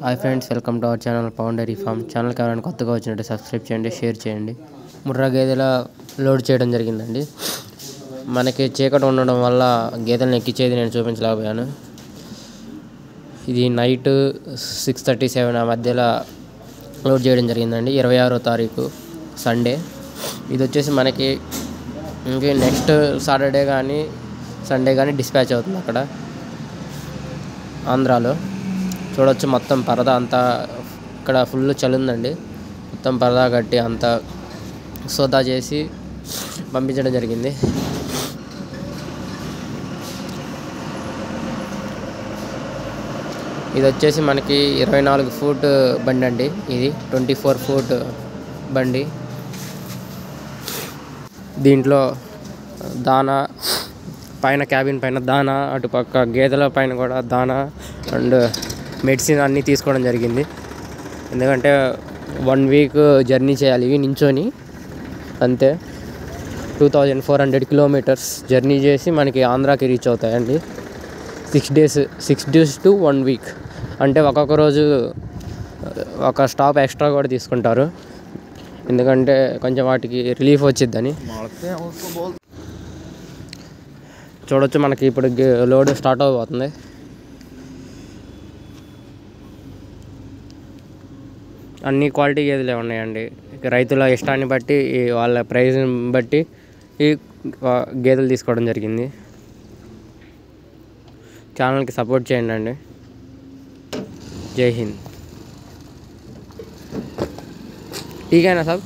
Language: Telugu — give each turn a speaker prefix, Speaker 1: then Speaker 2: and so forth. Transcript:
Speaker 1: Hi friends, welcome to our channel Pavan diary farm. ఛానల్కి ఎవరైనా కొత్తగా వచ్చినట్టు సబ్స్క్రైబ్ చేయండి, షేర్ చేయండి. ముర్రా గేదెల లోడ్ చేయడం జరిగిందండి. మనకి చీకటి ఉండడం వల్ల గేదెలను ఎక్కించేది నేను చూపించలేకపోయాను. ఇది నైట్ 6:37 ఆ మధ్యలో లోడ్ చేయడం జరిగిందండి. 26వ తారీఖు సండే. ఇది వచ్చేసి మనకి నెక్స్ట్ సాటర్డే కానీ సండే కానీ డిస్పాచ్ అవుతుంది అక్కడ ఆంధ్రాలో. చూడొచ్చు, మొత్తం పరదా అంతా ఇక్కడ ఫుల్ చలి ఉందండి. మొత్తం పరదా కట్టి అంతా సోదా చేసి పంపించడం జరిగింది. ఇది వచ్చేసి మనకి 24 ఫూట్ బండి అండి. ఇది 24 ఫూట్ బండి. దీంట్లో దానా పైన, క్యాబిన్ పైన దానా, అటుపక్క గేదెల పైన కూడా దానా అండ్ మెడిసిన్ అన్నీ తీసుకోవడం జరిగింది. ఎందుకంటే 1 వీక్ జర్నీ చేయాలి ఇవి నించొని. అంతే 2400 కిలోమీటర్స్ జర్నీ చేసి మనకి ఆంధ్రాకి రీచ్ అవుతాయండి. 6 డేస్ టు 1 వీక్. అంటే ఒక్కొక్క రోజు ఒక స్టాప్ ఎక్స్ట్రా కూడా తీసుకుంటారు, ఎందుకంటే కొంచెం వాటికి రిలీఫ్ వచ్చిద్దని. చూడొచ్చు, మనకి ఇప్పుడు లోడ్ స్టార్ట్ అవబోతుంది. అన్ని క్వాలిటీ గేదెలే ఉన్నాయండి. రైతుల ఇష్టాన్ని బట్టి, వాళ్ళ ప్రైజ్ని బట్టి ఈ గేదెలు తీసుకోవడం జరిగింది. ఛానల్కి సపోర్ట్ చేయండి అండి. జై హింద్. ఠీక్ है ना सब.